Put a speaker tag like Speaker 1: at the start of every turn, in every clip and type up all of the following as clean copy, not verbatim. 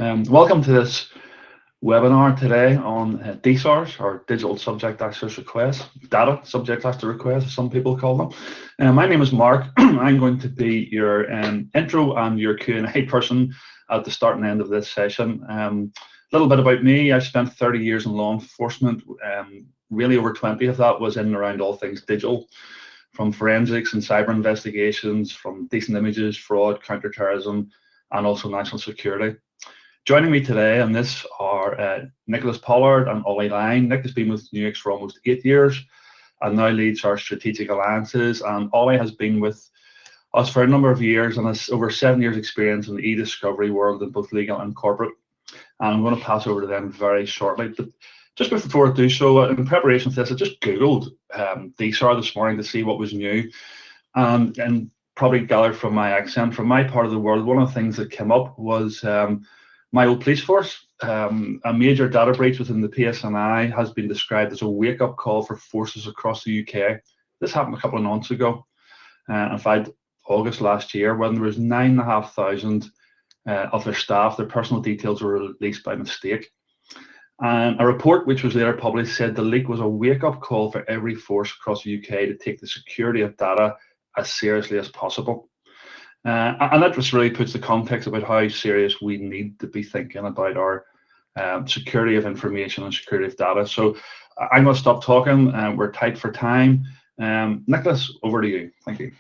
Speaker 1: Welcome to this webinar today on DSARs, or Digital Subject Access Requests, Data Subject Access Requests, as some people call them. My name is Mark. I'm going to be your intro and your Q&A person at the start and end of this session. A little bit about me. I spent 30 years in law enforcement. Really over 20 of that was in and around all things digital, from forensics and cyber investigations, from decent images, fraud, counterterrorism, and also national security. Joining me today on this are Nicholas Pollard and Ollie Line. Nick has been with Nuix for almost 8 years and now leads our strategic alliances. And Ollie has been with us for a number of years and has over 7 years experience in the e-discovery world in both legal and corporate. And I'm going to pass over to them very shortly. But just before I do so, in preparation for this, I just Googled DSAR this morning to see what was new. And probably gathered from my accent, from my part of the world, one of the things that came up was my old police force. A major data breach within the PSNI has been described as a wake-up call for forces across the UK. This happened a couple of months ago, in fact, August last year, when there was 9,500 of their staff, their personal details were released by mistake. And a report which was later published said the leak was a wake-up call for every force across the UK to take the security of data as seriously as possible. And that just really puts the context about how serious we need to be thinking about our security of information and security of data. So I'm going to stop talking. We're tight for time. Nicholas, over to you. Thank you.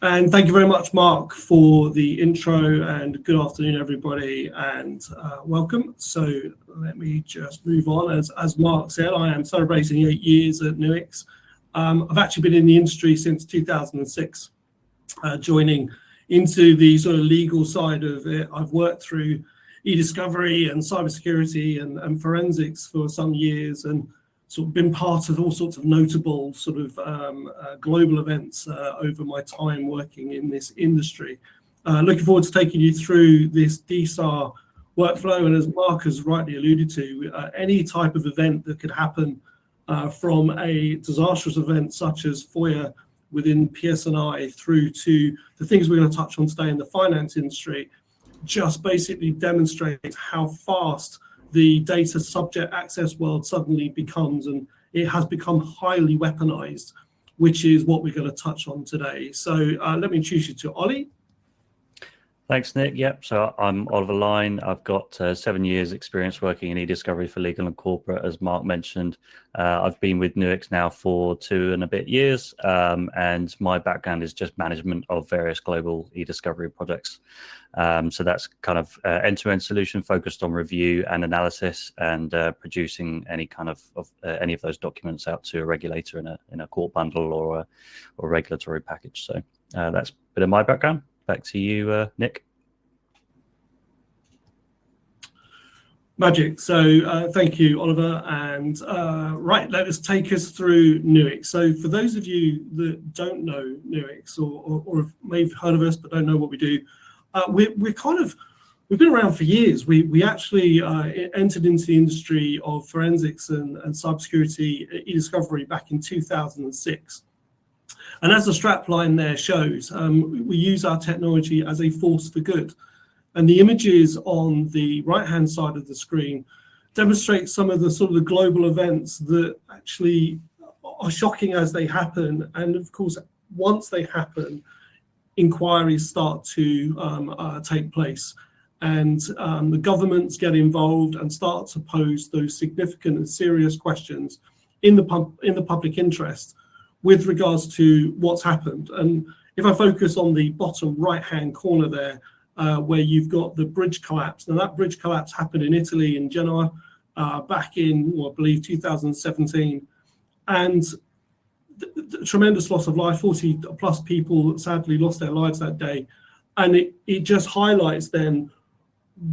Speaker 2: And thank you very much, Mark, for the intro, and good afternoon, everybody, and welcome. So let me just move on. As Mark said, I am celebrating 8 years at Nuix. I've actually been in the industry since 2006, joining into the sort of legal side of it. I've worked through e-discovery and cybersecurity and forensics for some years, and sort of been part of all sorts of notable sort of global events over my time working in this industry. Looking forward to taking you through this DSAR workflow, and as Mark has rightly alluded to, any type of event that could happen from a disastrous event such as FOIA within PSNI through to the things we're going to touch on today in the finance industry, just basically demonstrates how fast the data subject access world suddenly becomes, and it has become highly weaponized, which is what we're going to touch on today. So let me introduce you to Ollie.
Speaker 3: Thanks, Nick. Yep, so I'm Oliver Line. I've got 7 years experience working in e-discovery for legal and corporate, as Mark mentioned. I've been with Nuix now for 2 and a bit years, and my background is just management of various global e-discovery projects. So that's kind of end-to-end solution focused on review and analysis, and producing any kind of any of those documents out to a regulator in a court bundle or regulatory package. So that's a bit of my background. Back to you, Nick.
Speaker 2: Magic. So thank you, Oliver. And right, let us take us through Nuix. So for those of you that don't know Nuix, or may have heard of us but don't know what we do, we've been around for years. We actually entered into the industry of forensics and cybersecurity e-discovery back in 2006. And as the strapline there shows, we use our technology as a force for good. And the images on the right-hand side of the screen demonstrate some of the sort of the global events that actually are shocking as they happen. And of course, once they happen, inquiries start to take place. And the governments get involved and start to pose those significant and serious questions in the public interest with regards to what's happened. And if I focus on the bottom right-hand corner there, where you've got the bridge collapse. Now that bridge collapse happened in Italy, in Genoa, back in, I believe, 2017. And the tremendous loss of life, 40 plus people sadly lost their lives that day. And it just highlights then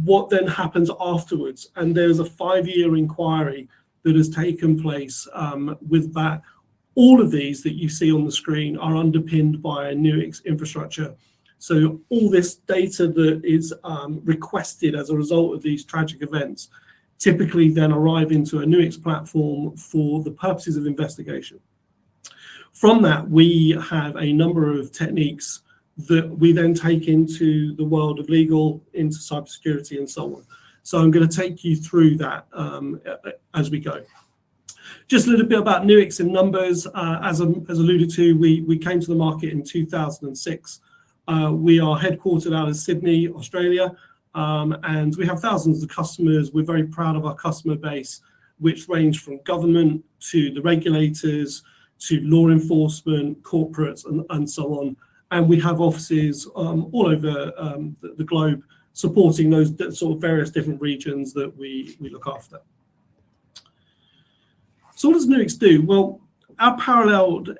Speaker 2: what then happens afterwards. And there's a 5-year inquiry that has taken place with that. All of these that you see on the screen are underpinned by a Nuix infrastructure. So all this data that is requested as a result of these tragic events typically then arrive into a Nuix platform for the purposes of investigation. From that, we have a number of techniques that we then take into the world of legal, into cybersecurity, and so on. So I'm going to take you through that as we go. Just a little bit about Nuix in numbers. As alluded to, we came to the market in 2006. We are headquartered out of Sydney, Australia, and we have thousands of customers. We're very proud of our customer base, which range from government to the regulators to law enforcement, corporates, and so on. And we have offices all over the globe supporting those sort of various different regions that we look after. So what does Nuix do? Well, our paralleled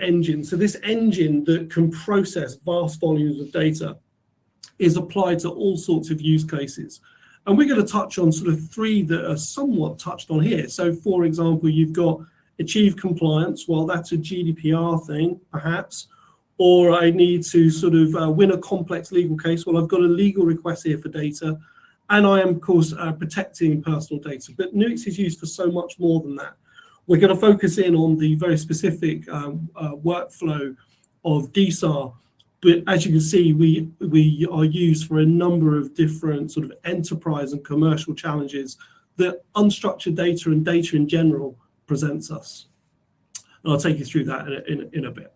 Speaker 2: engine, so this engine that can process vast volumes of data, is applied to all sorts of use cases. And we're going to touch on sort of three that are somewhat touched on here. So for example, you've got achieve compliance. Well, that's a GDPR thing, perhaps. Or I need to sort of win a complex legal case. Well, I've got a legal request here for data. And I am, of course, protecting personal data. But Nuix is used for so much more than that. We're going to focus in on the very specific workflow of DSAR. But as you can see, we are used for a number of different sort of enterprise and commercial challenges that unstructured data and data in general presents us. And I'll take you through that in a bit.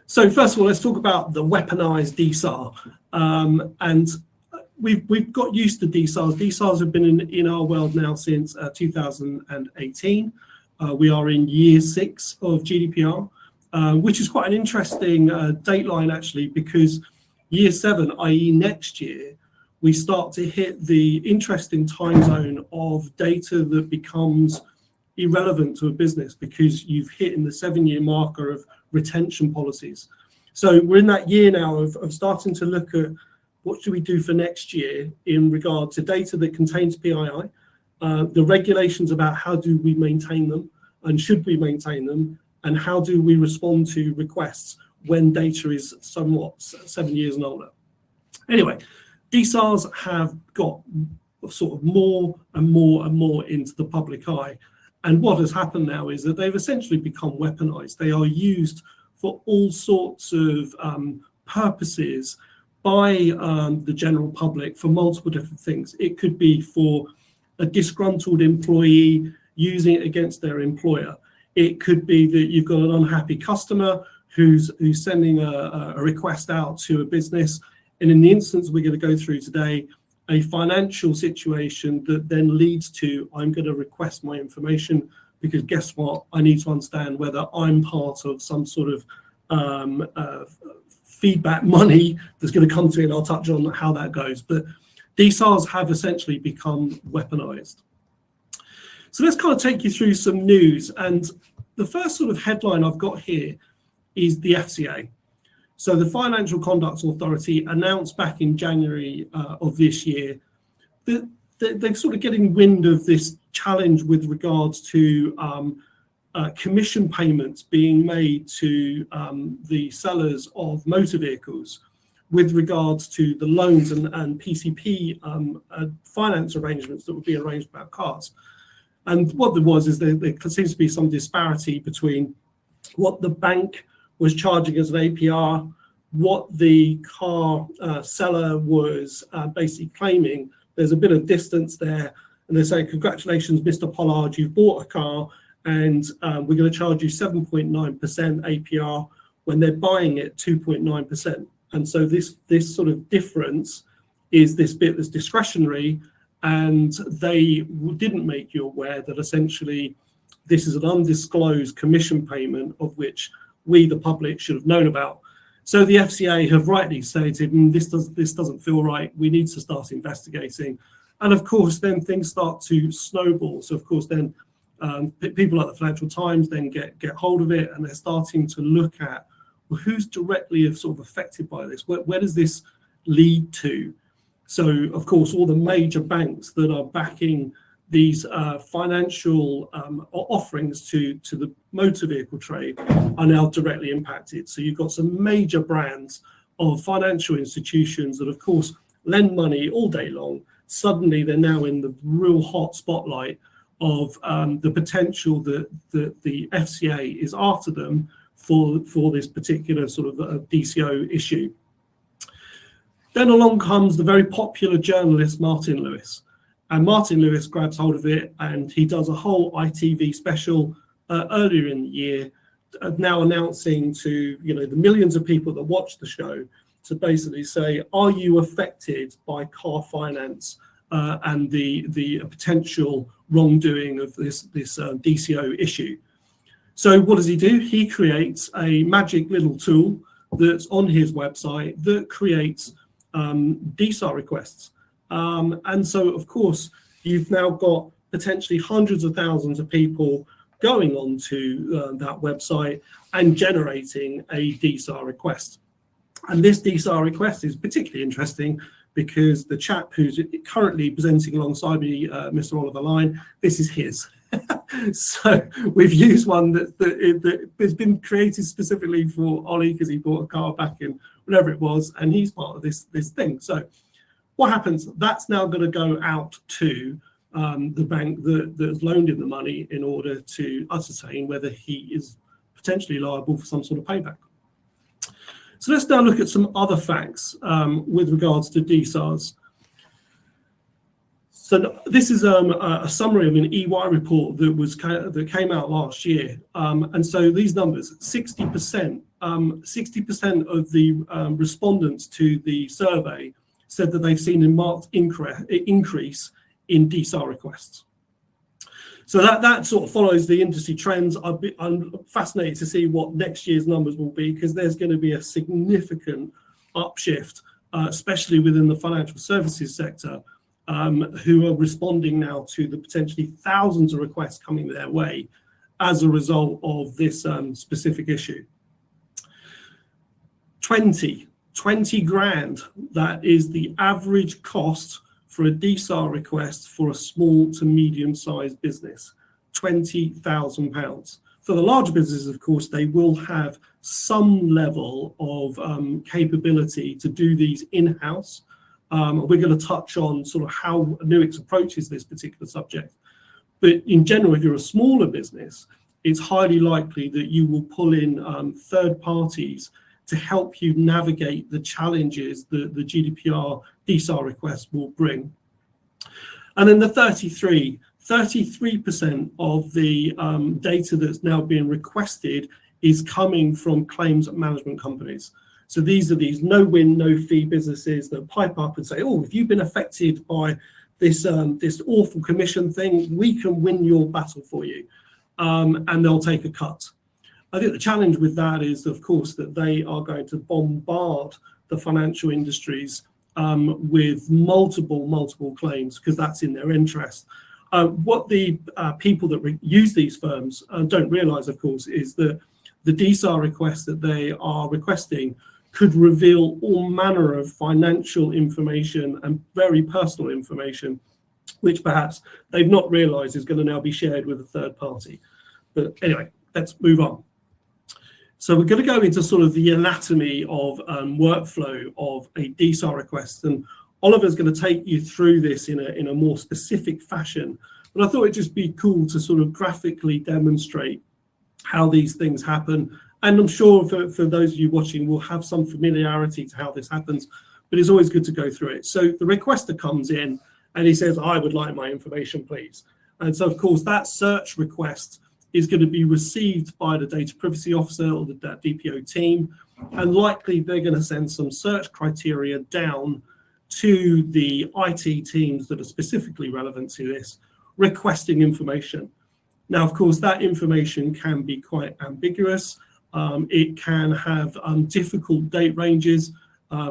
Speaker 2: So first of all, let's talk about the weaponized DSAR. And we've got used to DSARs. DSARs have been in our world now since 2018. We are in year 6 of GDPR. Which is quite an interesting date line, actually, because year 7, i.e. next year, we start to hit the interesting time zone of data that becomes irrelevant to a business because you've hit in the 7-year marker of retention policies. So we're in that year now of starting to look at what do we do for next year in regard to data that contains PII, the regulations about how do we maintain them and should we maintain them, and how do we respond to requests when data is somewhat 7 years and older. Anyway, DSARs have got sort of more and more and more into the public eye. And what has happened now is that they've essentially become weaponized. They are used for all sorts of purposes by the general public for multiple different things. It could be for a disgruntled employee using it against their employer. It could be that you've got an unhappy customer who's sending a request out to a business. And in the instance we're going to go through today, a financial situation that then leads to, I'm going to request my information because guess what? I need to understand whether I'm part of some sort of feedback money that's going to come to me, and I'll touch on how that goes. But DSARs have essentially become weaponized. So let's kind of take you through some news. And the first sort of headline I've got here is the FCA. So the Financial Conduct Authority announced back in January of this year that they're sort of getting wind of this challenge with regards to commission payments being made to the sellers of motor vehicles with regards to the loans and PCP finance arrangements that would be arranged about cars. And what there was is there seems to be some disparity between what the bank was charging as an APR, what the car seller was basically claiming. There's a bit of distance there, and they're saying, congratulations, Mr. Pollard, you've bought a car, and we're going to charge you 7.9% APR when they're buying it 2.9%. And so this sort of difference is this bit that's discretionary, and they didn't make you aware that essentially this is an undisclosed commission payment of which we, the public, should have known about. So the FCA have rightly stated, this doesn't feel right, we need to start investigating. And of course, then things start to snowball. So of course, then people like the Financial Times then get hold of it, and they're starting to look at, well, who's directly sort of affected by this? Where does this lead to? So, of course, all the major banks that are backing these financial offerings to the motor vehicle trade are now directly impacted. So you've got some major brands of financial institutions that, of course, lend money all day long. Suddenly, they're now in the real hot spotlight of the potential that the FCA is after them for this particular sort of DCO issue. Then along comes the very popular journalist Martin Lewis, and Martin Lewis grabs hold of it and he does a whole ITV special earlier in the year, now announcing to the millions of people that watch the show to basically say, are you affected by car finance and the potential wrongdoing of this DCO issue? So what does he do? He creates a magic little tool that's on his website that creates DSAR requests. And so, of course, you've now got potentially hundreds of thousands of people going onto that website and generating a DSAR request. And this DSAR request is particularly interesting because the chap who's currently presenting alongside me, Mr. Oliver Line, this is his. So we've used one that has been created specifically for Ollie because he bought a car back in whatever it was, and he's part of this thing. So what happens? That's now going to go out to the bank that's loaned him the money in order to ascertain whether he is potentially liable for some sort of payback. So let's now look at some other facts with regards to DSARs. So this is a summary of an EY report that came out last year. And so these numbers, 60% of the respondents to the survey said that they've seen a marked increase in DSAR requests. So that sort of follows the industry trends. I'm fascinated to see what next year's numbers will be, because there's going to be a significant upshift, especially within the financial services sector, who are responding now to the potentially thousands of requests coming their way as a result of this specific issue. 20 grand, that is the average cost for a DSAR request for a small to medium-sized business, £20,000. For the larger businesses, of course, they will have some level of capability to do these in-house. We're going to touch on sort of how Nuix approaches this particular subject. But in general, if you're a smaller business, it's highly likely that you will pull in third parties to help you navigate the challenges that the GDPR DSAR request will bring. And then the 33% of the data that's now being requested is coming from claims management companies. So these are these no-win, no-fee businesses that pipe up and say, oh, if you've been affected by this awful commission thing, we can win your battle for you. And they'll take a cut. I think the challenge with that is, of course, that they are going to bombard the financial industries with multiple claims, because that's in their interest. What the people that use these firms don't realize, of course, is that the DSAR request that they are requesting could reveal all manner of financial information and very personal information, which perhaps they've not realized is going to now be shared with a third party. But anyway, let's move on. So we're going to go into sort of the anatomy of workflow of a DSAR request, and Oliver's going to take you through this in a more specific fashion. But I thought it'd just be cool to sort of graphically demonstrate how these things happen. And I'm sure for those of you watching will have some familiarity to how this happens, but it's always good to go through it. So the requester comes in and he says, I would like my information, please. And so, of course, that search request is going to be received by the data privacy officer or the DPO team, and likely they're going to send some search criteria down to the IT teams that are specifically relevant to this, requesting information. Now, of course, that information can be quite ambiguous. It can have difficult date ranges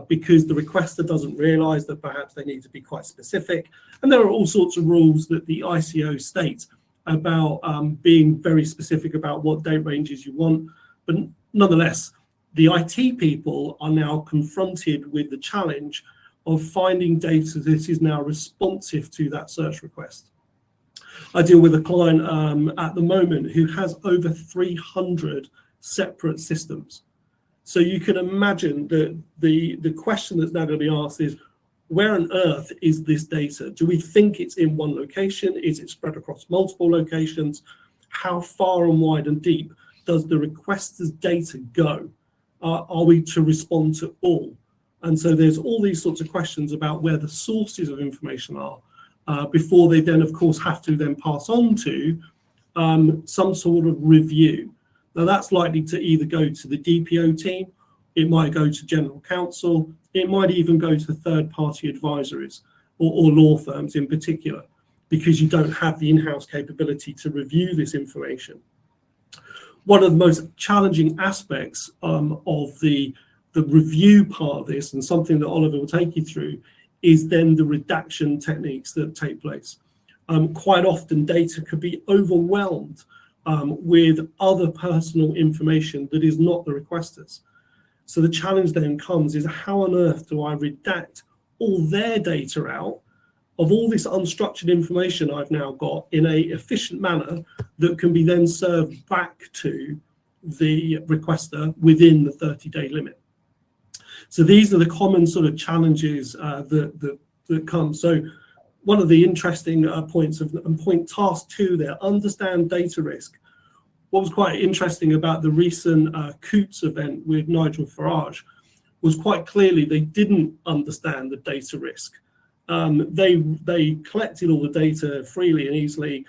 Speaker 2: because the requester doesn't realize that perhaps they need to be quite specific. And there are all sorts of rules that the ICO states about being very specific about what date ranges you want. But nonetheless, the IT people are now confronted with the challenge of finding data that is now responsive to that search request. I deal with a client at the moment who has over 300 separate systems. So you can imagine that the question that's now going to be asked is, where on earth is this data? Do we think it's in one location? Is it spread across multiple locations? How far and wide and deep does the requester's data go? Are we to respond to all? And so there's all these sorts of questions about where the sources of information are before they then, of course, have to then pass on to some sort of review. Now, that's likely to either go to the DPO team, it might go to general counsel, it might even go to third-party advisories or law firms in particular, because you don't have the in-house capability to review this information. One of the most challenging aspects of the review part of this, and something that Oliver will take you through, is then the redaction techniques that take place. Quite often data could be overwhelmed with other personal information that is not the requesters. So the challenge then comes is, how on earth do I redact all their data out of all this unstructured information I've now got in a efficient manner that can be then served back to the requester within the 30-day limit. So these are the common sort of challenges that come. So one of the interesting points and point task 2 there, understand data risk. What was quite interesting about the recent Coutts event with Nigel Farage was quite clearly they didn't understand the data risk. They collected all the data freely and easily,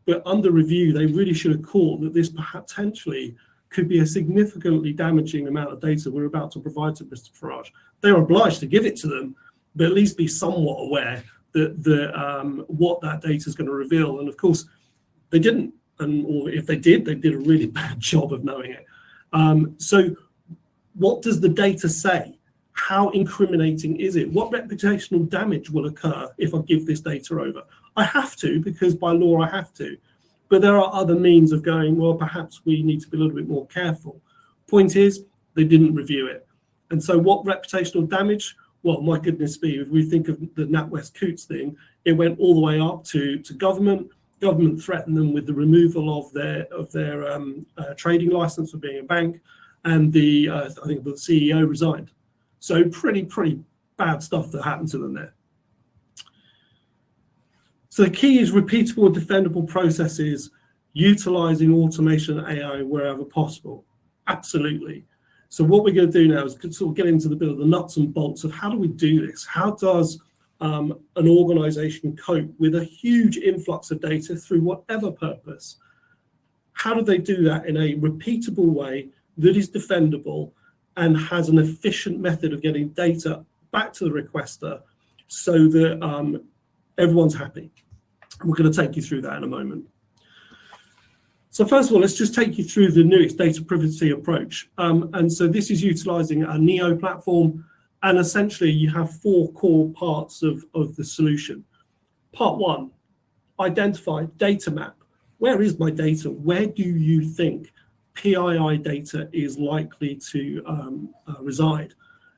Speaker 2: but under review, they really should have caught that this potentially could be a significantly damaging amount of data we're about to provide to Mr. Farage. They are obliged to give it to them, but at least be somewhat aware that what that data is going to reveal. And of course, they didn't, or if they did a really bad job of knowing it. So what does the data say? How incriminating is it? What reputational damage will occur if I give this data over? I have to, because by law I have to. But there are other means of going, well, perhaps we need to be a little bit more careful. Point is, they didn't review it. And so what reputational damage? Well, my goodness me, if we think of the NatWest Coutts thing, it went all the way up to government. Government threatened them with the removal of their trading license for being a bank, and I think the CEO resigned. So pretty bad stuff that happened to them there. So the key is repeatable, defendable processes, utilizing automation and AI wherever possible. Absolutely. So what we're going to do now is sort of get into the nuts and bolts of how do we do this? How does an organization cope with a huge influx of data through whatever purpose? How do they do that in a repeatable way that is defendable and has an efficient method of getting data back to the requester so that everyone's happy? We're going to take you through that in a moment. So first of all, let's just take you through the Nuix data privacy approach. And so this is utilizing a Neo platform. And essentially, you have 4 core parts of the solution. Part 1, identify data map. Where is my data? Where do you think PII data is likely to reside?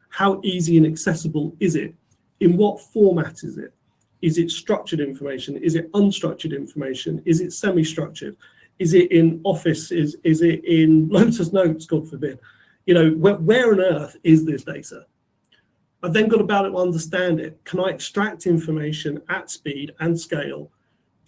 Speaker 2: How easy and accessible is it? In what format is it? Is it structured information? Is it unstructured information? Is it semi-structured? Is it in Office? Is it in Lotus Notes, God forbid? You know, where on earth is this data? I've then got to be able to understand it. Can I extract information at speed and scale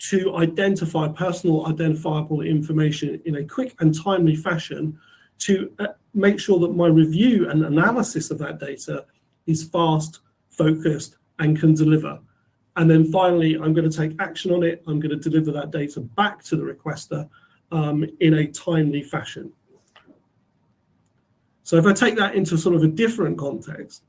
Speaker 2: to identify personal identifiable information in a quick and timely fashion to make sure that my review and analysis of that data is fast, focused, and can deliver? And then finally, I'm going to take action on it. I'm going to deliver that data back to the requester in a timely fashion. So if I take that into sort of a different context,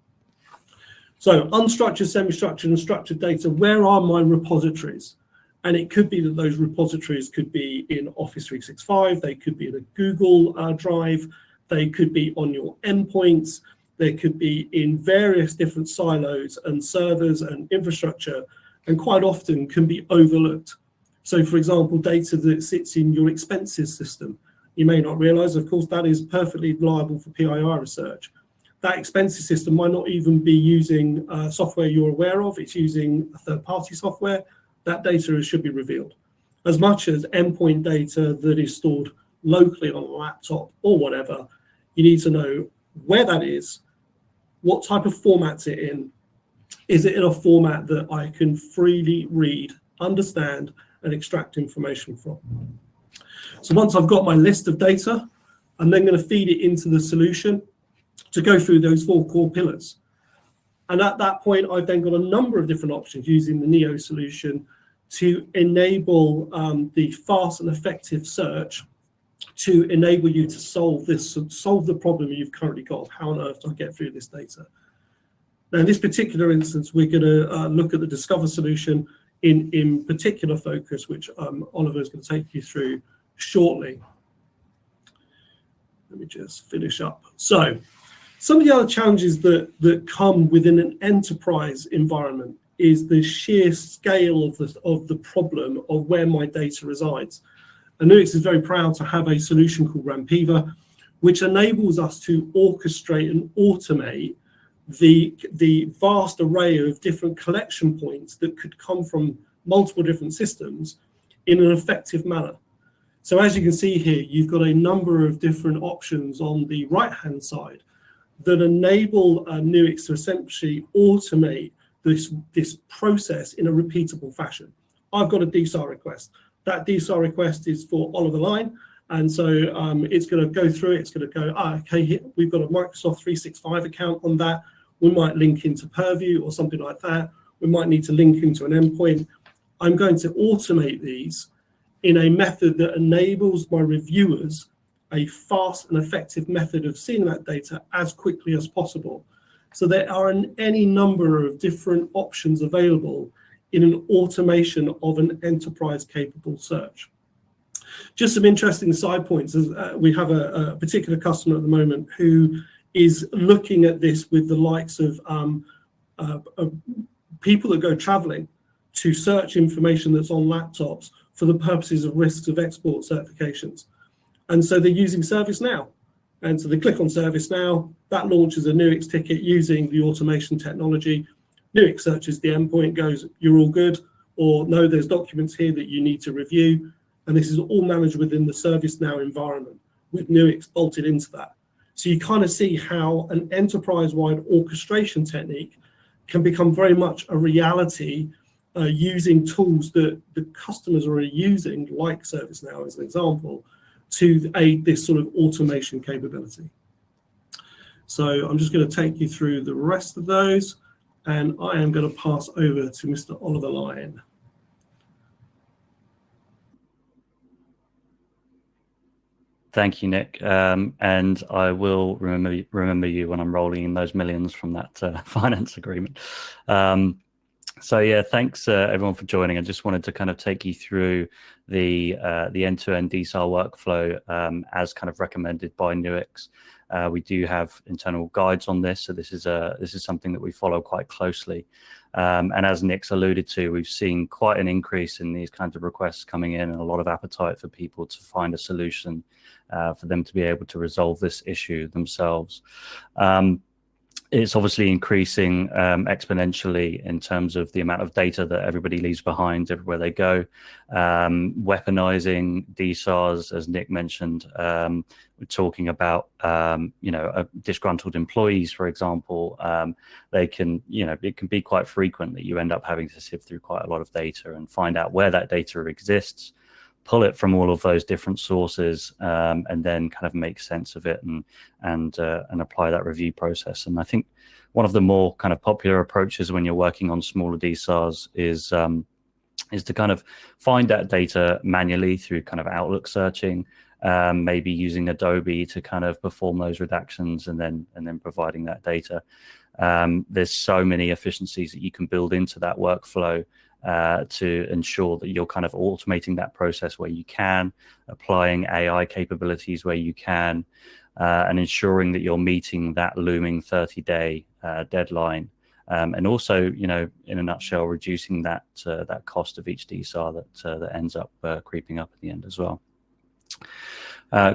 Speaker 2: so unstructured, semi-structured, and structured data, where are my repositories? And it could be that those repositories could be in Office 365, they could be in a Google Drive, they could be on your endpoints, they could be in various different silos and servers and infrastructure, and quite often can be overlooked. So for example, data that sits in your expenses system, you may not realize, of course, that is perfectly liable for PII research. That expenses system might not even be using software you're aware of, it's using a third-party software. That data should be revealed. As much as endpoint data that is stored locally on a laptop or whatever, you need to know where that is, what type of format's it in. is it in a format that I can freely read, understand, and extract information from. So once I've got my list of data, I'm then going to feed it into the solution to go through those 4 core pillars. And at that point, I've then got a number of different options using the Neo solution to enable the fast and effective search to enable you to solve the problem you've currently got. How on earth do I get through this data? Now, in this particular instance, we're going to look at the Discover solution in particular focus, which Oliver is going to take you through shortly. Let me just finish up. So some of the other challenges that come within an enterprise environment is the sheer scale of the problem of where my data resides. And Nuix is very proud to have a solution called Rampiva, which enables us to orchestrate and automate the vast array of different collection points that could come from multiple different systems in an effective manner. So as you can see here, you've got a number of different options on the right-hand side that enable Nuix to essentially automate this process in a repeatable fashion. I've got a DSAR request. That DSAR request is for Oliver Line. And so it's going to go through it. It's going to go, okay, we've got a Microsoft 365 account on that. We might link into Purview or something like that. We might need to link into an endpoint. I'm going to automate these in a method that enables my reviewers a fast and effective method of seeing that data as quickly as possible. So there are any number of different options available in an automation of an enterprise capable search. Just some interesting side points. We have a particular customer at the moment who is looking at this with the likes of people that go traveling to search information that's on laptops for the purposes of risks of export certifications. And so they're using ServiceNow. And so they click on ServiceNow, that launches a Nuix ticket using the automation technology. Nuix searches the endpoint, goes, you're all good, or no, there's documents here that you need to review. And this is all managed within the ServiceNow environment with Nuix bolted into that. So you kind of see how an enterprise-wide orchestration technique can become very much a reality using tools that the customers are already using, like ServiceNow as an example, to aid this sort of automation capability. So I'm just going to take you through the rest of those, and I am going to pass over to Mr. Oliver Lyon.
Speaker 3: Thank you, Nick. And I will remember you when I'm rolling in those millions from that finance agreement. So yeah, thanks everyone for joining. I just wanted to kind of take you through the end-to-end DSAR workflow as kind of recommended by Nuix. We do have internal guides on this, so this is something that we follow quite closely. And as Nick's alluded to, we've seen quite an increase in these kinds of requests coming in, and a lot of appetite for people to find a solution for them to be able to resolve this issue themselves. It's obviously increasing exponentially in terms of the amount of data that everybody leaves behind everywhere they go. Weaponizing DSARs, as Nick mentioned, we're talking about, disgruntled employees, for example. They can, it can be quite frequent that you end up having to sift through quite a lot of data and find out where that data exists, pull it from all of those different sources, and then kind of make sense of it and apply that review process. And I think one of the more kind of popular approaches when you're working on smaller DSARs is to kind of find that data manually through kind of Outlook searching, maybe using Adobe to kind of perform those redactions and then providing that data. There's so many efficiencies that you can build into that workflow to ensure that you're kind of automating that process where you can, applying AI capabilities where you can, and ensuring that you're meeting that looming 30-day deadline. And also, in a nutshell, reducing that cost of each DSAR that ends up creeping up at the end as well.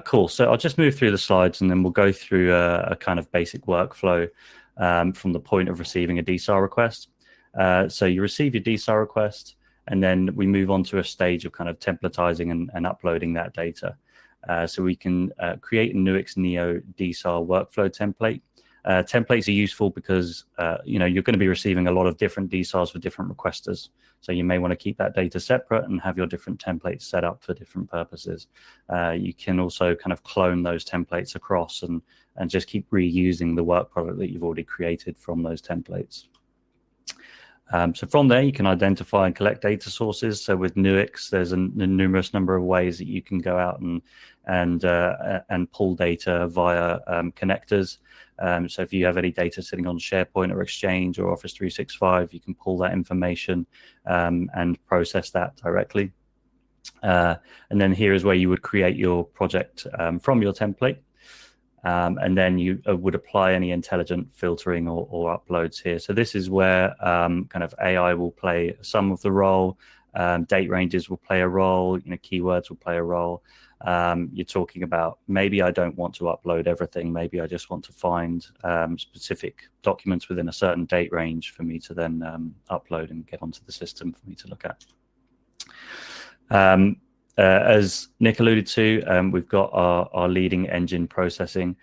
Speaker 3: Cool. So I'll just move through the slides and then we'll go through a kind of basic workflow from the point of receiving a DSAR request. So you receive your DSAR request, and then we move on to a stage of kind of templatizing and uploading that data. So we can create a Nuix Neo DSAR workflow template. Templates are useful because you're going to be receiving a lot of different DSARs for different requesters. So you may want to keep that data separate and have your different templates set up for different purposes. You can also kind of clone those templates across and just keep reusing the work product that you've already created from those templates. So from there, you can identify and collect data sources. So with Nuix, there's a numerous number of ways that you can go out and pull data via connectors. So if you have any data sitting on SharePoint or Exchange or Office 365, you can pull that information and process that directly. And then here is where you would create your project from your template. And then you would apply any intelligent filtering or uploads here. So this is where kind of AI will play some of the role. Date ranges will play a role. Keywords will play a role. You're talking about maybe I don't want to upload everything. Maybe I just want to find specific documents within a certain date range for me to then upload and get onto the system for me to look at. As Nick alluded to, we've got our leading engine processing.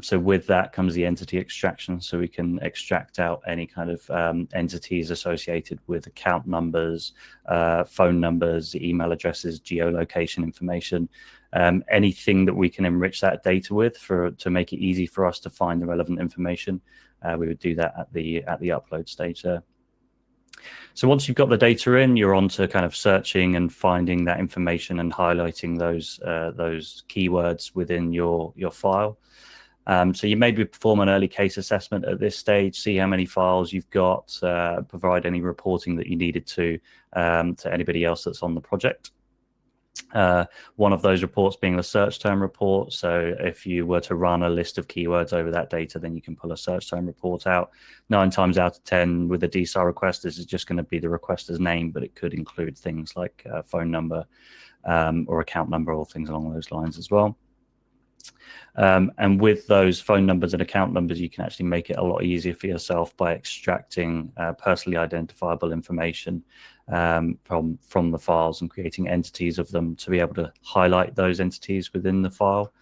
Speaker 3: So with that comes the entity extraction. So we can extract out any kind of entities associated with account numbers, phone numbers, email addresses, geolocation information, anything that we can enrich that data with to make it easy for us to find the relevant information. We would do that at the upload stage there. So once you've got the data in, you're on to kind of searching and finding that information and highlighting those keywords within your file. So you maybe perform an early case assessment at this stage, see how many files you've got, provide any reporting that you needed to anybody else that's on the project. One of those reports being the search term report. So if you were to run a list of keywords over that data, then you can pull a search term report out. 9 times out of 10 with a DSAR request, this is just going to be the requester's name, but it could include things like phone number or account number or things along those lines as well. And with those phone numbers and account numbers, you can actually make it a lot easier for yourself by extracting personally identifiable information from the files and creating entities of them to be able to highlight those entities within the file.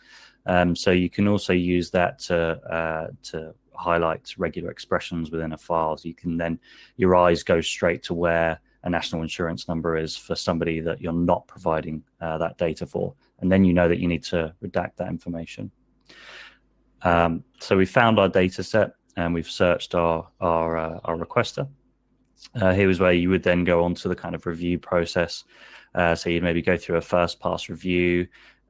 Speaker 3: So you can also use that to highlight regular expressions within a file. So you can then, your eyes go straight to where a national insurance number is for somebody that you're not providing that data for. And then you know that you need to redact that information. So we found our data set and we've searched our requester. Here is where you would then go on to the kind of review process. So you'd maybe go through a first pass review,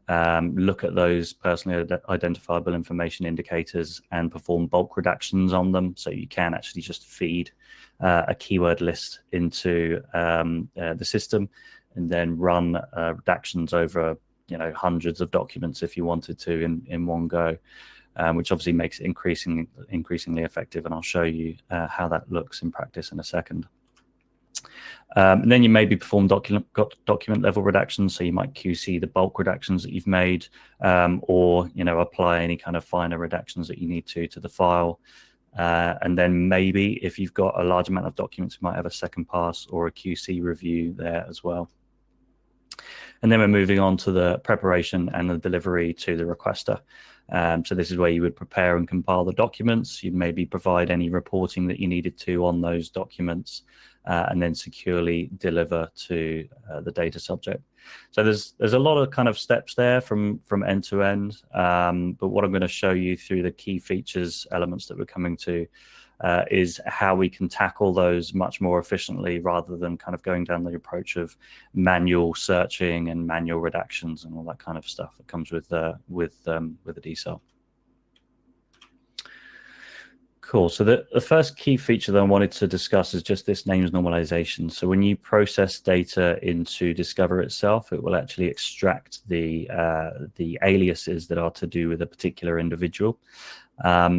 Speaker 3: look at those personally identifiable information indicators and perform bulk reductions on them. So you can actually just feed a keyword list into the system and then run reductions over hundreds of documents if you wanted to in one go, which obviously makes it increasingly effective. And I'll show you how that looks in practice in a second. And then you maybe perform document level reductions. So you might QC the bulk reductions that you've made, or apply any kind of finer reductions that you need to the file. And then maybe if you've got a large amount of documents, you might have a second pass or a QC review there as well. And then we're moving on to the preparation and the delivery to the requester. So this is where you would prepare and compile the documents. You'd maybe provide any reporting that you needed to on those documents, and then securely deliver to the data subject. So there's a lot of kind of steps there from end to end. But what I'm going to show you through the key features elements that we're coming to is how we can tackle those much more efficiently rather than kind of going down the approach of manual searching and manual redactions and all that kind of stuff that comes with the DSAR. Cool. So the first key feature that I wanted to discuss is just this names normalization. So when you process data into Discover itself, it will actually extract the aliases that are to do with a particular individual.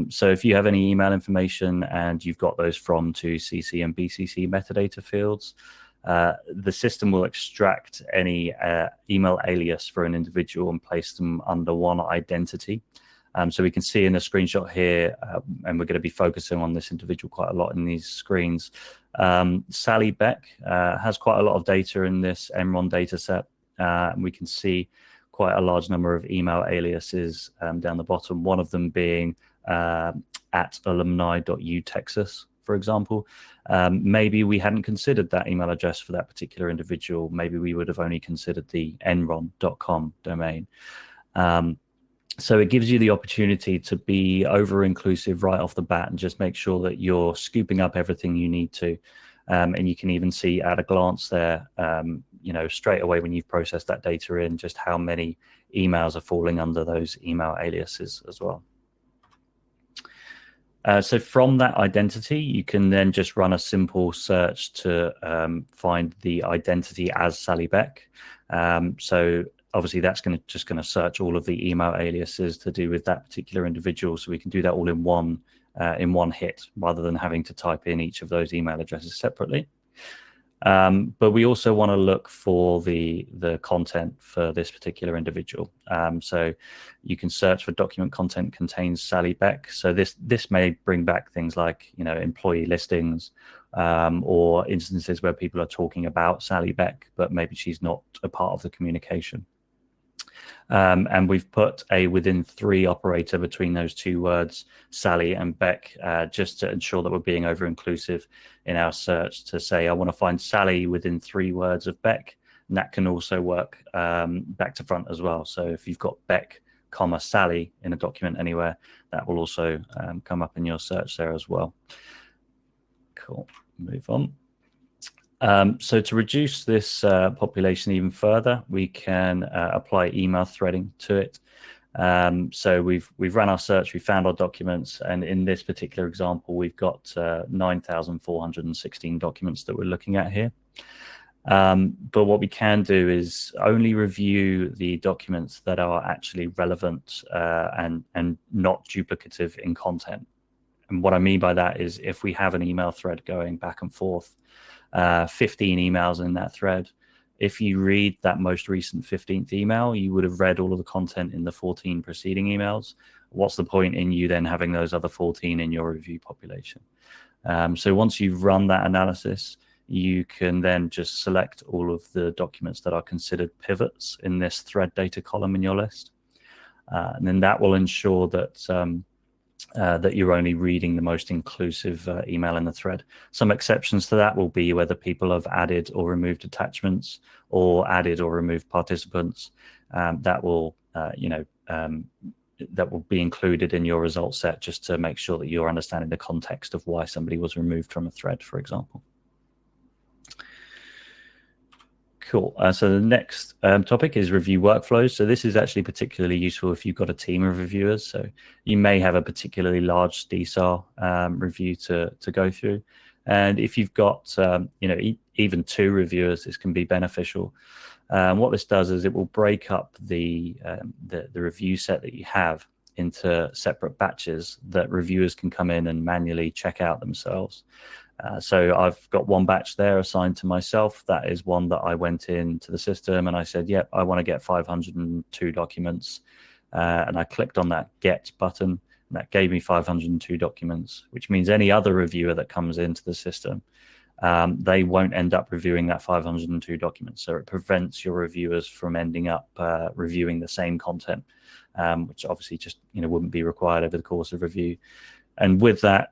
Speaker 3: So if you have any email information and you've got those from to CC and BCC metadata fields, the system will extract any email alias for an individual and place them under one identity. So we can see in the screenshot here, and we're going to be focusing on this individual quite a lot in these screens. Sally Beck has quite a lot of data in this Enron data set. And we can see quite a large number of email aliases down the bottom, one of them being at alumni.utexas, for example, maybe we hadn't considered that email address for that particular individual. Maybe we would have only considered the enron.com domain. So it gives you the opportunity to be over-inclusive right off the bat and just make sure that you're scooping up everything you need to. And you can even see at a glance there, straight away when you've processed that data in, just how many emails are falling under those email aliases as well. So from that identity, you can then just run a simple search to find the identity as Sally Beck. So obviously that's just going to search all of the email aliases to do with that particular individual. So we can do that all in one hit rather than having to type in each of those email addresses separately. But we also want to look for the content for this particular individual. So you can search for document content contains Sally Beck. So this may bring back things like, employee listings, or instances where people are talking about Sally Beck, but maybe she's not a part of the communication. And we've put a within 3 operator between those two words, Sally and Beck, just to ensure that we're being over inclusive in our search to say, I want to find Sally within 3 words of Beck. And that can also work back to front as well. So if you've got Beck, Sally in a document anywhere, that will also come up in your search there as well. Cool. Move on. So to reduce this population even further, we can apply email threading to it. So we've run our search, we found our documents, and in this particular example, we've got 9,416 documents that we're looking at here. But what we can do is only review the documents that are actually relevant and not duplicative in content. And what I mean by that is if we have an email thread going back and forth, 15 emails in that thread. If you read that most recent 15th email, you would have read all of the content in the 14 preceding emails. What's the point in you then having those other 14 in your review population? So once you've run that analysis, you can then just select all of the documents that are considered pivots in this thread data column in your list. And then that will ensure that that you're only reading the most inclusive email in the thread. Some exceptions to that will be whether people have added or removed attachments or added or removed participants. That will be included in your result set just to make sure that you're understanding the context of why somebody was removed from a thread, for example. Cool. So the next topic is review workflows. So this is actually particularly useful if you've got a team of reviewers. So you may have a particularly large DSAR review to go through. And if you've got, even 2 reviewers, this can be beneficial. What this does is it will break up the review set that you have into separate batches that reviewers can come in and manually check out themselves. So I've got one batch there assigned to myself. That is one that I went into the system and I said, yep, I want to get 502 documents. And I clicked on that get button. And that gave me 502 documents, which means any other reviewer that comes into the system, they won't end up reviewing that 502 documents. So it prevents your reviewers from ending up reviewing the same content, which obviously just wouldn't be required over the course of review. And with that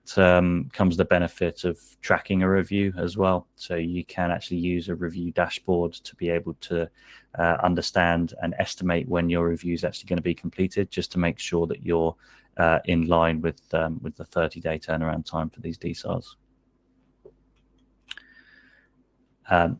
Speaker 3: comes the benefit of tracking a review as well. So you can actually use a review dashboard to be able to understand and estimate when your review is actually going to be completed, just to make sure that you're in line with the 30-day turnaround time for these DSARs.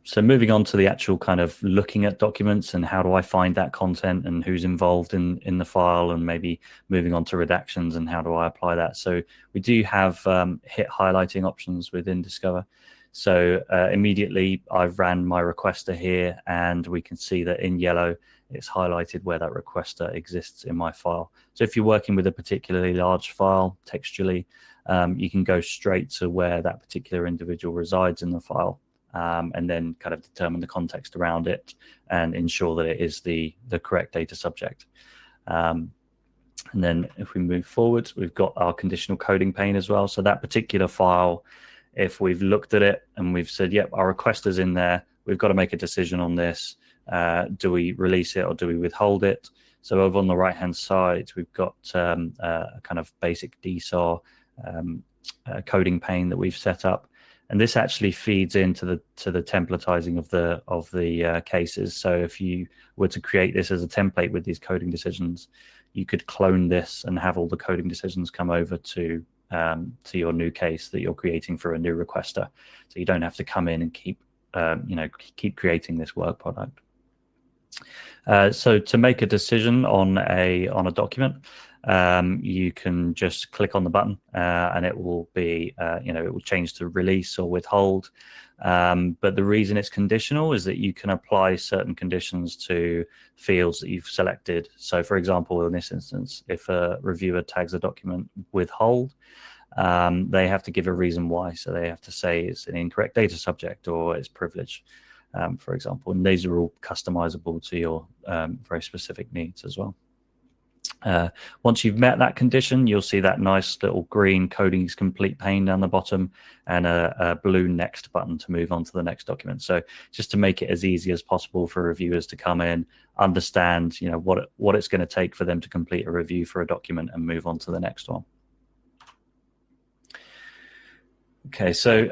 Speaker 3: So moving on to the actual kind of looking at documents and how do I find that content and who's involved in the file, and maybe moving on to redactions and how do I apply that. So we do have hit highlighting options within Discover. So immediately I've ran my requester here and we can see that in yellow it's highlighted where that requester exists in my file. So if you're working with a particularly large file textually, you can go straight to where that particular individual resides in the file. And then kind of determine the context around it and ensure that it is the correct data subject. And then if we move forward, we've got our conditional coding pane as well. So that particular file, if we've looked at it and we've said, yep, our request is in there, we've got to make a decision on this. Do we release it or do we withhold it? So over on the right-hand side, we've got a kind of basic DSAR coding pane that we've set up. And this actually feeds into the templatizing of the cases. So if you were to create this as a template with these coding decisions, you could clone this and have all the coding decisions come over to your new case that you're creating for a new requester. So you don't have to come in and keep creating this work product. So to make a decision on a document, you can just click on the button and it will be, it will change to release or withhold. But the reason it's conditional is that you can apply certain conditions to fields that you've selected. So for example, in this instance, if a reviewer tags a document withhold, they have to give a reason why. So they have to say it's an incorrect data subject or it's privileged, for example. And these are all customizable to your very specific needs as well. Once you've met that condition, you'll see that nice little green coding is complete pane down the bottom and a blue next button to move on to the next document. So just to make it as easy as possible for reviewers to come in, understand what it's going to take for them to complete a review for a document and move on to the next one. Okay, so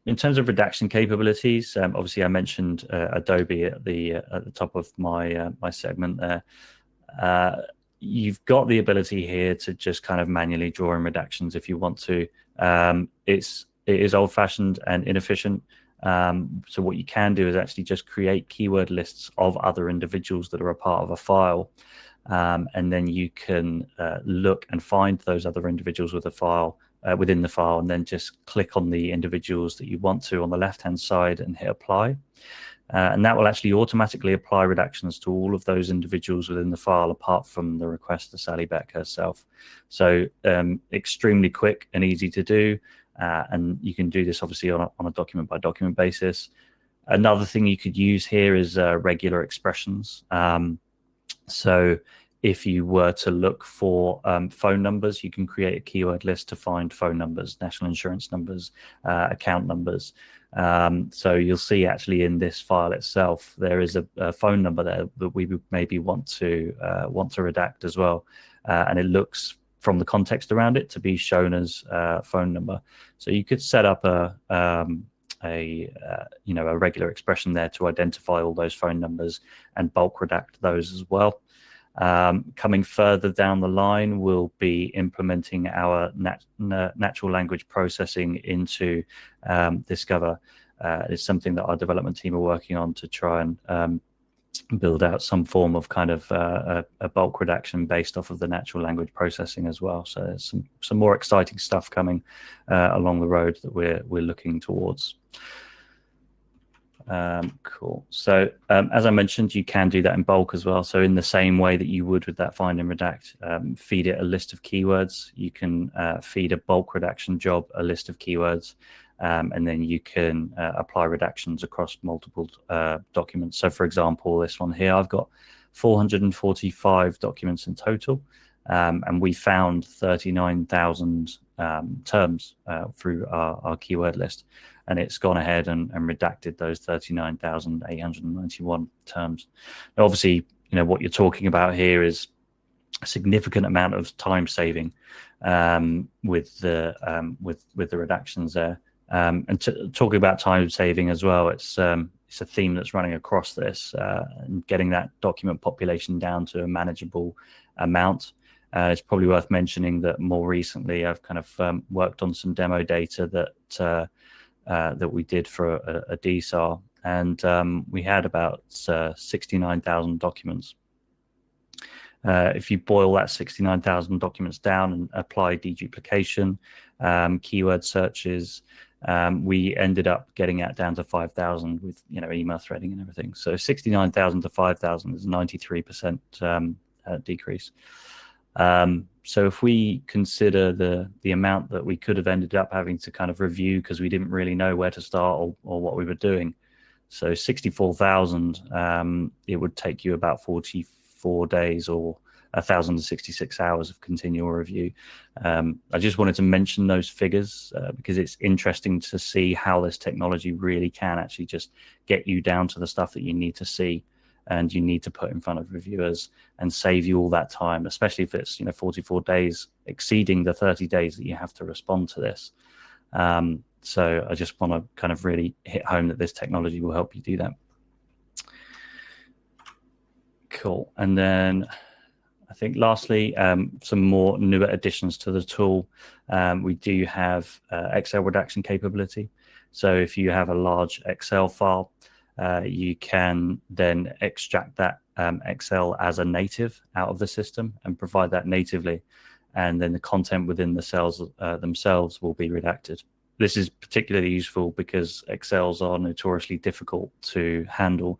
Speaker 3: in terms of redaction capabilities, obviously I mentioned Adobe at the top of my segment there. You've got the ability here to just kind of manually draw in redactions if you want to. It is old-fashioned and inefficient. So what you can do is actually just create keyword lists of other individuals that are a part of a file. And then you can look and find those other individuals with a file within the file, and then just click on the individuals that you want to on the left-hand side and hit apply. And that will actually automatically apply redactions to all of those individuals within the file, apart from the requester Sally Beck herself. So extremely quick and easy to do. And you can do this obviously on a document by document basis. Another thing you could use here is regular expressions. So if you were to look for phone numbers, you can create a keyword list to find phone numbers, national insurance numbers, account numbers. So you'll see actually in this file itself, there is a phone number there that we would maybe want to redact as well. And it looks from the context around it to be shown as a phone number. So you could set up a regular expression there to identify all those phone numbers and bulk redact those as well. Coming further down the line, we'll be implementing our natural language processing into Discover. It's something that our development team are working on to try and build out some form of kind of a bulk redaction based off of the natural language processing as well. So there's some more exciting stuff coming along the road that we're looking towards. Cool. So as I mentioned, you can do that in bulk as well. So in the same way that you would with that find and redact, feed it a list of keywords. You can feed a bulk redaction job a list of keywords, and then you can apply redactions across multiple documents. So for example, this one here, I've got 445 documents in total, and we found 39,000 terms through our keyword list. And it's gone ahead and redacted those 39,891 terms. Now, obviously, what you're talking about here is a significant amount of time saving with the redactions there. And talking about time saving as well, it's a theme that's running across this, and getting that document population down to a manageable amount. It's probably worth mentioning that more recently I've kind of worked on some demo data that we did for a DSAR, and we had about 69,000 documents. If you boil that 69,000 documents down and apply deduplication, keyword searches, we ended up getting that down to 5,000 with email threading and everything. So 69,000 to 5,000 is a 93% decrease. So if we consider the amount that we could have ended up having to kind of review because we didn't really know where to start or what we were doing, so 64,000, it would take you about 44 days or 1,066 hours of continual review. I just wanted to mention those figures because it's interesting to see how this technology really can actually just get you down to the stuff that you need to see and you need to put in front of reviewers and save you all that time, especially if it's 44 days exceeding the 30 days that you have to respond to this. So I just want to kind of really hit home that this technology will help you do that. Cool. And then I think lastly, some more newer additions to the tool. We do have Excel redaction capability. So if you have a large Excel file, you can then extract that Excel as a native out of the system and provide that natively. And then the content within the cells themselves will be redacted. This is particularly useful because Excels are notoriously difficult to handle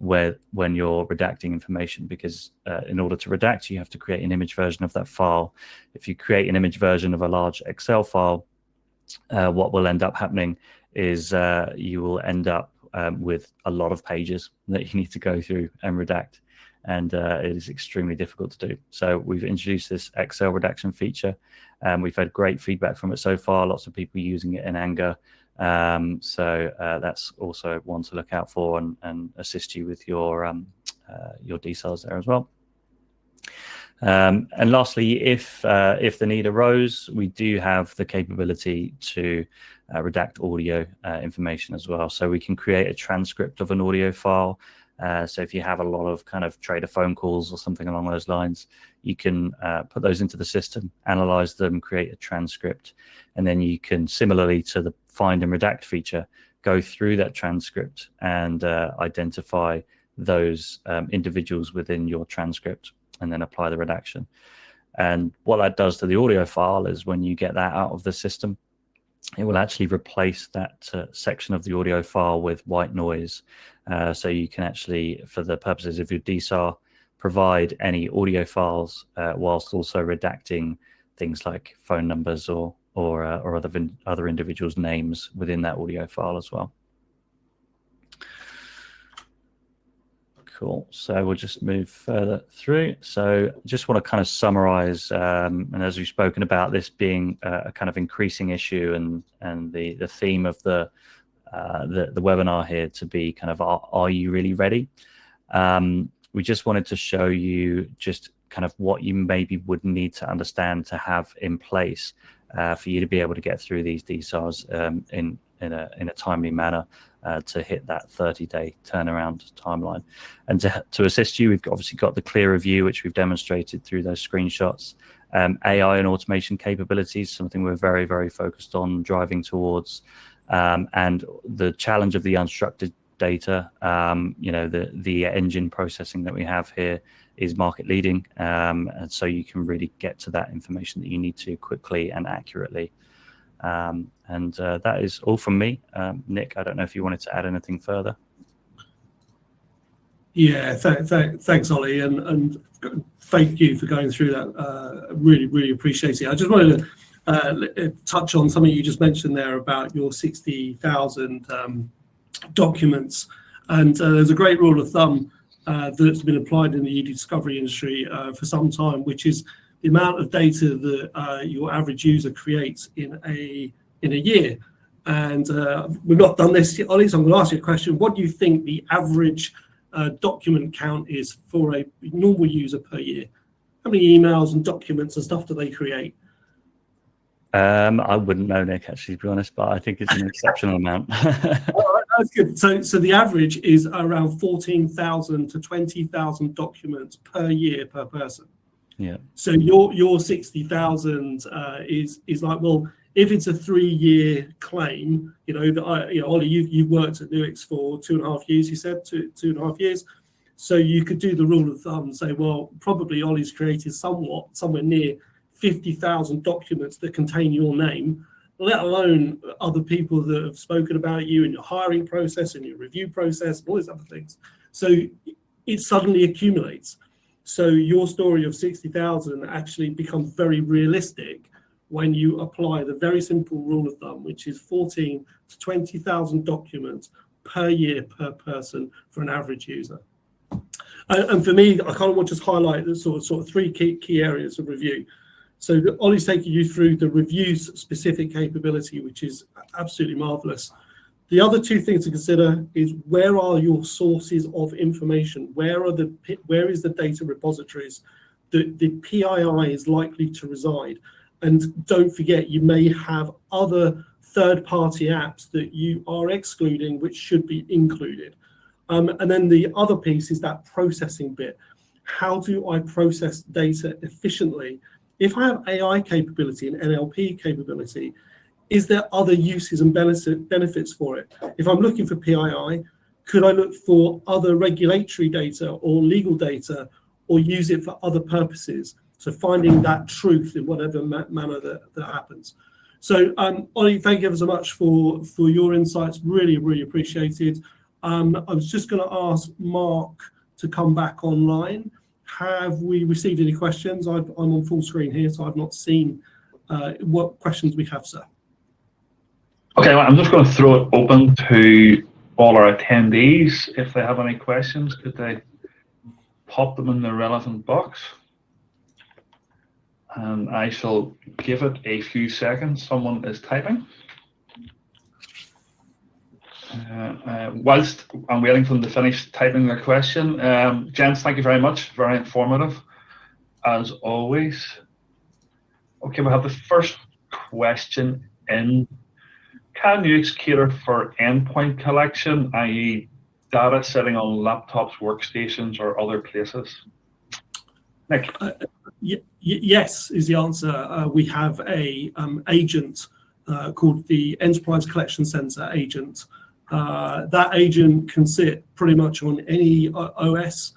Speaker 3: when you're redacting information, because in order to redact, you have to create an image version of that file. If you create an image version of a large Excel file, what will end up happening is you will end up with a lot of pages that you need to go through and redact, and it is extremely difficult to do. So we've introduced this Excel redaction feature, and we've had great feedback from it so far. Lots of people using it in anger. So that's also one to look out for and assist you with your DSARs there as well. And lastly, if the need arose, we do have the capability to redact audio information as well. So we can create a transcript of an audio file. So if you have a lot of kind of trader phone calls or something along those lines, you can put those into the system, analyze them, create a transcript, and then you can, similarly to the find and redact feature, go through that transcript and identify those individuals within your transcript and then apply the redaction. And what that does to the audio file is when you get that out of the system, it will actually replace that section of the audio file with white noise. So you can actually, for the purposes of your DSAR, provide any audio files whilst also redacting things like phone numbers or other individuals' names within that audio file as well. Cool. So we'll just move further through. So just want to kind of summarize, and as we've spoken about this being a kind of increasing issue, and the theme of the webinar here to be kind of are you really ready? We just wanted to show you just kind of what you maybe would need to understand to have in place for you to be able to get through these DSARs in a timely manner to hit that 30-day turnaround timeline. And to assist you, we've obviously got the clear review, which we've demonstrated through those screenshots. AI and automation capabilities, something we're very, very focused on driving towards. And the challenge of the unstructured data, the engine processing that we have here is market leading. And so you can really get to that information that you need to quickly and accurately. And that is all from me. Nick, I don't know if you wanted to add anything further.
Speaker 2: Yeah, thanks, Ollie, and thank you for going through that. Really, really appreciate it. I just wanted to touch on something you just mentioned there about your 60,000 documents. And there's a great rule of thumb that's been applied in the e-discovery industry for some time, which is the amount of data that your average user creates in a year. And we've not done this yet, Ollie, so I'm going to ask you a question. What do you think the average document count is for a normal user per year? How many emails and documents and stuff do they create?
Speaker 3: I wouldn't know, Nick, actually, to be honest, but I think it's an exceptional amount.
Speaker 2: All right, that's good. So the average is around 14,000 to 20,000 documents per year per person.
Speaker 3: Yeah.
Speaker 2: So your 60,000 is like, well, if it's a 3-year claim, Ollie, you've worked at Nuix for 2.5 years. You said 2.5 years. So you could do the rule of thumb and say, well, probably Ollie's created somewhere near 50,000 documents that contain your name, let alone other people that have spoken about you in your hiring process, in your review process, and all these other things. So it suddenly accumulates. So your story of 60,000 actually becomes very realistic when you apply the very simple rule of thumb, which is 14 to 20,000 documents per year per person for an average user. And for me, I kind of want to just highlight the sort of 3 key areas of review. So Ollie's taking you through the reviews specific capability, which is absolutely marvelous. The other two things to consider is where are your sources of information? Where is the data repositories that the PII is likely to reside? And don't forget, you may have other third-party apps that you are excluding, which should be included. And then the other piece is that processing bit. How do I process data efficiently? If I have AI capability and NLP capability, is there other uses and benefits for it? If I'm looking for PII, could I look for other regulatory data or legal data, or use it for other purposes? So finding that truth in whatever manner that happens. So Ollie, thank you ever so much for your insights. Really, really appreciated. I was just going to ask Mark to come back online. Have we received any questions? I'm on full screen here, so I've not seen what questions we have, sir.
Speaker 1: Okay, well, I'm just going to throw it open to all our attendees. If they have any questions, could they pop them in the relevant box? And I shall give it a few seconds. Someone is typing. Whilst I'm waiting for them to finish typing their question, gents, thank you very much. Very informative, as always. Okay, we have the first question in. Can Nuix cater for endpoint collection, i.e. data sitting on laptops, workstations, or other places? Nick?
Speaker 2: Yes, is the answer. We have a agent called the Enterprise Collection Center agent. That agent can sit pretty much on any OS,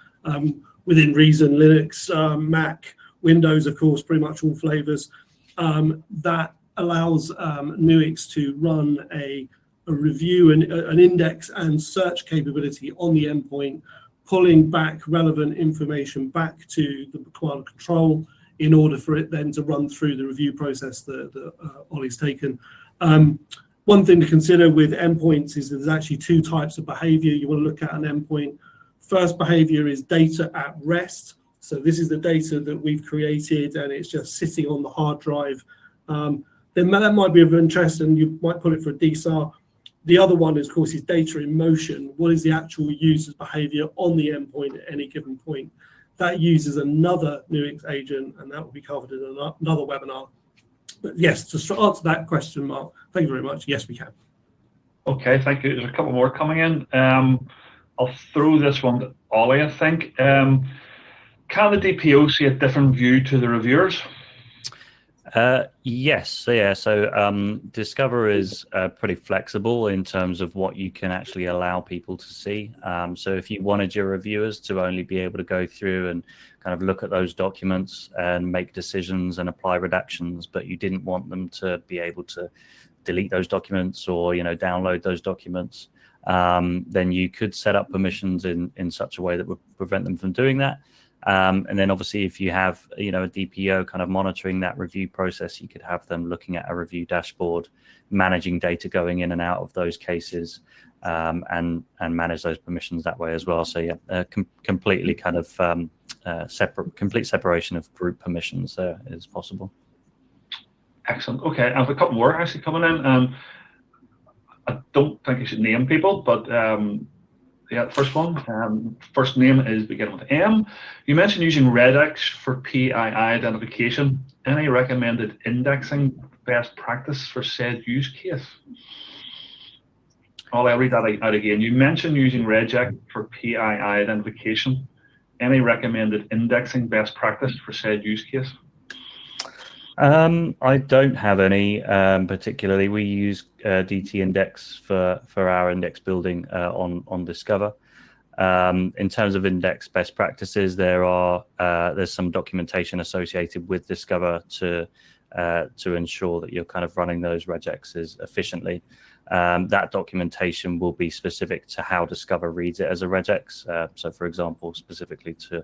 Speaker 2: within reason, Linux, Mac, Windows, of course, pretty much all flavors. That allows Nuix to run a review and an index and search capability on the endpoint, pulling back relevant information back to the command control in order for it then to run through the review process that Ollie's taken. One thing to consider with endpoints is that there's actually two types of behavior you want to look at an endpoint. First behavior is data at rest. So this is the data that we've created and it's just sitting on the hard drive. Then that might be of interest and you might put it for a DSAR. The other one, of course, is data in motion. What is the actual user's behavior on the endpoint at any given point? That uses another Nuix agent, and that will be covered in another webinar. But yes, to answer that question, Mark, thank you very much. Yes, we can.
Speaker 1: Okay, thank you. There's a couple more coming in. I'll throw this one to Ollie, I think. Can the DPO see a different view to the reviewers?
Speaker 3: Yes, so Discover is pretty flexible in terms of what you can actually allow people to see. So if you wanted your reviewers to only be able to go through and kind of look at those documents and make decisions and apply redactions, but you didn't want them to be able to delete those documents or download those documents, then you could set up permissions in such a way that would prevent them from doing that. And then obviously if you have a DPO kind of monitoring that review process, you could have them looking at a review dashboard, managing data going in and out of those cases, and manage those permissions that way as well. So yeah, completely kind of complete separation of group permissions is possible.
Speaker 1: Excellent. Okay, I have a couple more actually coming in. I don't think you should name people, but yeah, first one. First name is beginning with M. You mentioned using regex for PII identification. Any recommended indexing best practice for said use case? I'll read that out again. You mentioned using regex for PII identification. Any recommended indexing best practice for said use case?
Speaker 3: I don't have any particularly. We use DT index for our index building on Discover. In terms of index best practices, there's some documentation associated with Discover to ensure that you're kind of running those regexes efficiently. That documentation will be specific to how Discover reads it as a regex. So for example, specifically to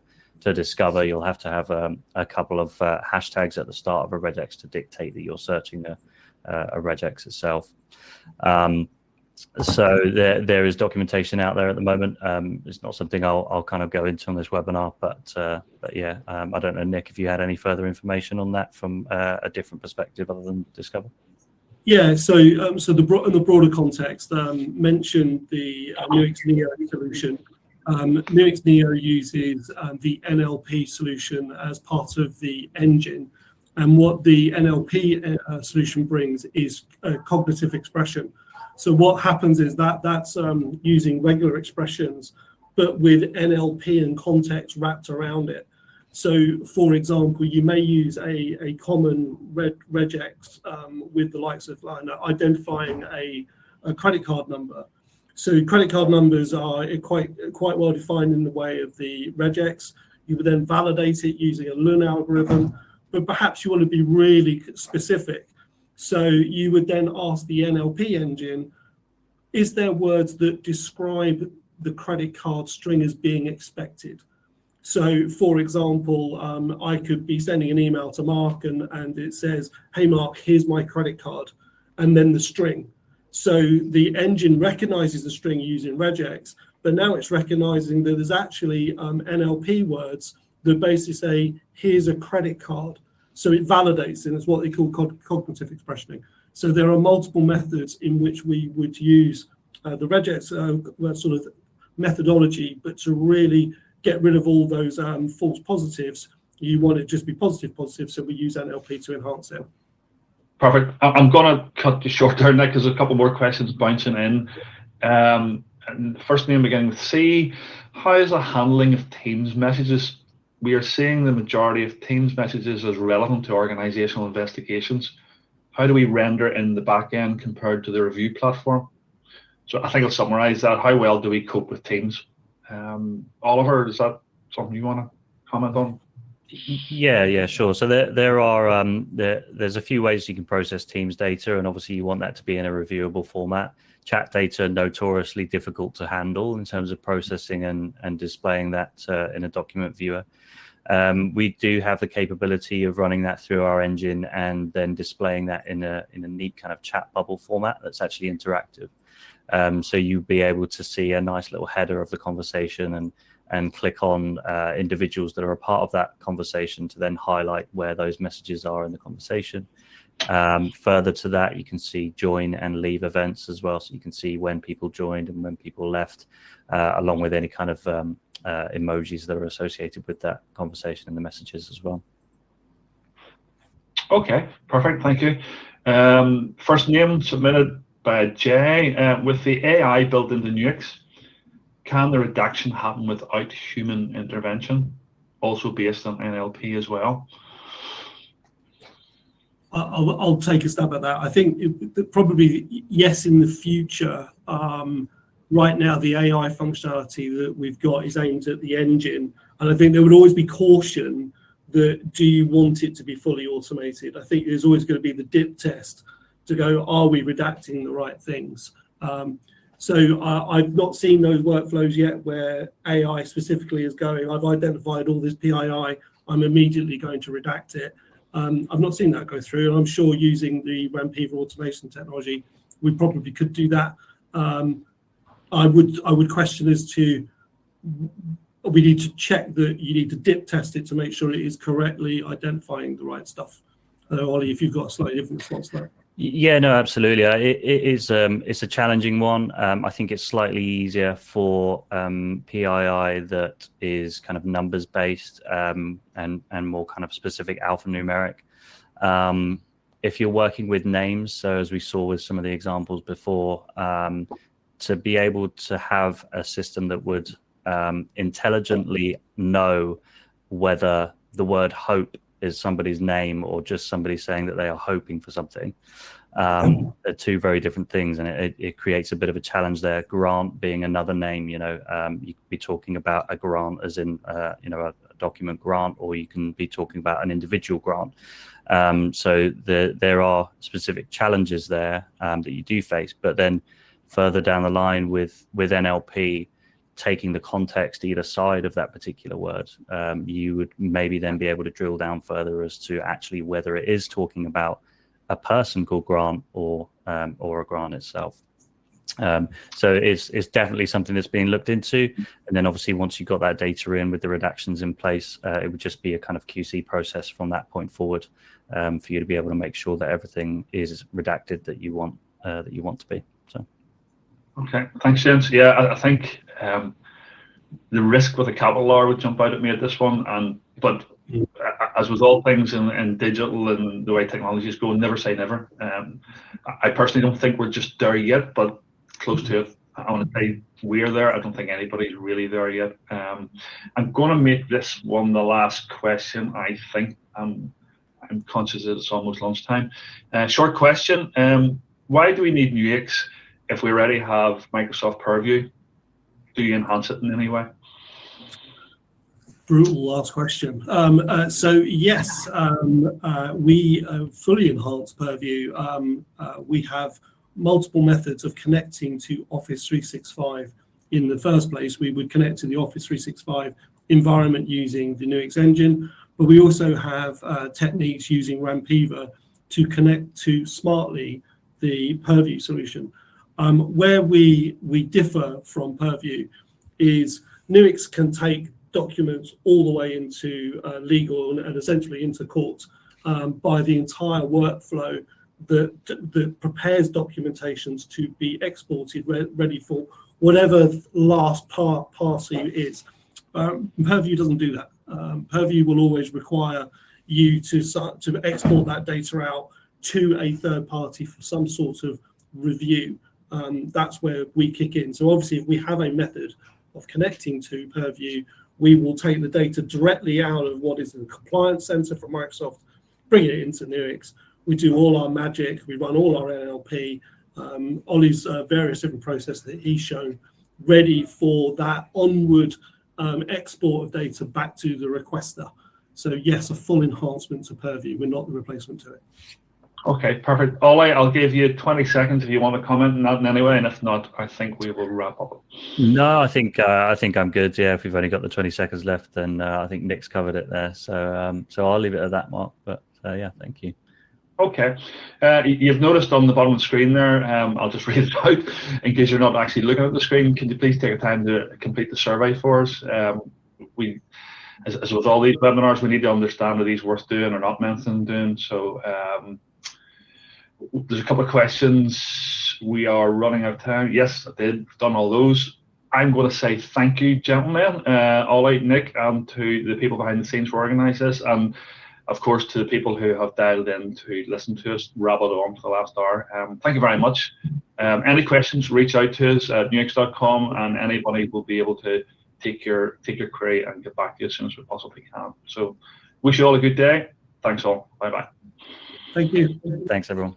Speaker 3: Discover, you'll have to have a couple of hashtags at the start of a regex to dictate that you're searching a regex itself. So there is documentation out there at the moment. It's not something I'll kind of go into on this webinar, but yeah, I don't know, Nick, if you had any further information on that from a different perspective other than Discover.
Speaker 2: Yeah, so in the broader context, mentioned the Nuix Neo solution. Nuix Neo uses the NLP solution as part of the engine, and what the NLP solution brings is cognitive expression. So what happens is that's using regular expressions, but with NLP and context wrapped around it. So, for example, you may use a common regex with the likes of identifying a credit card number. So credit card numbers are quite well defined in the way of the regex. You would then validate it using a Lun algorithm, but perhaps you want to be really specific. So you would then ask the NLP engine, is there words that describe the credit card string as being expected? So, for example, I could be sending an email to Mark and it says, hey, Mark, here's my credit card, and then the string. So the engine recognizes the string using regex, but now it's recognizing that there's actually NLP words that basically say, here's a credit card. So it validates it. It's what they call cognitive expressioning. So there are multiple methods in which we would use the regex sort of methodology, but to really get rid of all those false positives, you want it to just be positive, so we use NLP to enhance it.
Speaker 1: Perfect. I'm going to cut you short there, Nick, because there's a couple more questions bouncing in. And first name beginning with C. How is the handling of Teams messages? We are seeing the majority of Teams messages as relevant to organizational investigations. How do we render in the back end compared to the review platform? So I think I'll summarize that. How well do we cope with Teams? Oliver, is that something you want to comment on?
Speaker 3: Yeah, sure. So there are there's a few ways you can process Teams data, and obviously you want that to be in a reviewable format. Chat data are notoriously difficult to handle in terms of processing and displaying that in a document viewer. We do have the capability of running that through our engine and then displaying that in a neat kind of chat bubble format that's actually interactive. So you'll be able to see a nice little header of the conversation and click on individuals that are a part of that conversation to then highlight where those messages are in the conversation. Further to that, you can see join and leave events as well. So you can see when people joined and when people left, along with any kind of emojis that are associated with that conversation in the messages as well.
Speaker 1: Okay, perfect. Thank you. First name submitted by Jay. With the AI built into Nuix, can the redaction happen without human intervention, also based on NLP as well?
Speaker 2: I'll take a stab at that. I think probably yes in the future. Right now, the AI functionality that we've got is aimed at the engine, and I think there would always be caution that do you want it to be fully automated? I think there's always going to be the dip test to go, are we redacting the right things? So I've not seen those workflows yet where AI specifically is going, I've identified all this PII, I'm immediately going to redact it. I've not seen that go through, and I'm sure using the Rampiva automation technology, we probably could do that. I would question as to, we need to check that you need to dip test it to make sure it is correctly identifying the right stuff. Ollie, if you've got a slightly different response to that.
Speaker 3: Yeah, no, absolutely. It is. It's a challenging one. I think it's slightly easier for PII that is kind of numbers based and more kind of specific alphanumeric. If you're working with names, so as we saw with some of the examples before, to be able to have a system that would intelligently know whether the word hope is somebody's name or just somebody saying that they are hoping for something. They're two very different things, and it creates a bit of a challenge there. Grant being another name, you could be talking about a grant as in, a document grant, or you can be talking about an individual grant. So there are specific challenges there that you do face, but then further down the line with NLP, taking the context either side of that particular word, you would maybe then be able to drill down further as to actually whether it is talking about a person called Grant or a grant itself. So it's definitely something that's being looked into. And then obviously once you've got that data in with the redactions in place, it would just be a kind of QC process from that point forward for you to be able to make sure that everything is redacted that you want to be. So.
Speaker 1: Okay, thanks, James. Yeah, I think the risk with a capital R would jump out at me at this one, but as with all things in digital and the way technology is going, never say never. I personally don't think we're just there yet, but close to it. I want to say we're there. I don't think anybody's really there yet. I'm going to make this one the last question, I think. I'm conscious that it's almost lunchtime. Short question. Why do we need Nuix if we already have Microsoft Purview? Do you enhance it in any way?
Speaker 2: Brutal last question. So yes, we fully enhance Purview. We have multiple methods of connecting to Office 365. In the first place, we would connect to the Office 365 environment using the Nuix engine, but we also have techniques using Rampiva to connect to smartly the Purview solution. Where we differ from Purview is Nuix can take documents all the way into legal and essentially into court by the entire workflow that prepares documentations to be exported, ready for whatever last party is. Purview doesn't do that. Purview will always require you to export that data out to a third party for some sort of review. That's where we kick in. So obviously, if we have a method of connecting to Purview, we will take the data directly out of what is the compliance center from Microsoft, bring it into Nuix. We do all our magic, we run all our NLP, Ollie's various different processes that he's shown, ready for that onward export of data back to the requester. So yes, a full enhancement to Purview. We're not the replacement to it.
Speaker 1: Okay, perfect. Ollie, I'll give you 20 seconds if you want to comment on that in any way, and if not, I think we will wrap up.
Speaker 3: No, I think I'm good. Yeah, if we've only got the 20 seconds left, then I think Nick's covered it there. So I'll leave it at that, Mark. But yeah, thank you.
Speaker 1: Okay. You've noticed on the bottom of the screen there, I'll just read it out in case you're not actually looking at the screen. Can you please take a time to complete the survey for us? As with all these webinars, we need to understand are these worth doing or not meant to doing. So there's a couple of questions. We are running out of time. Yes, I did. Done all those. I'm going to say thank you, gentlemen, Ollie, Nick, and to the people behind the scenes who organised this, and of course to the people who have dialed in to listen to us rabble on for the last hour. Thank you very much. Any questions, reach out to us at nuix.com, and anybody will be able to take your query and get back to you as soon as we possibly can. So wish you all a good day. Thanks all. Bye-bye.
Speaker 2: Thank you.
Speaker 3: Thanks, everyone.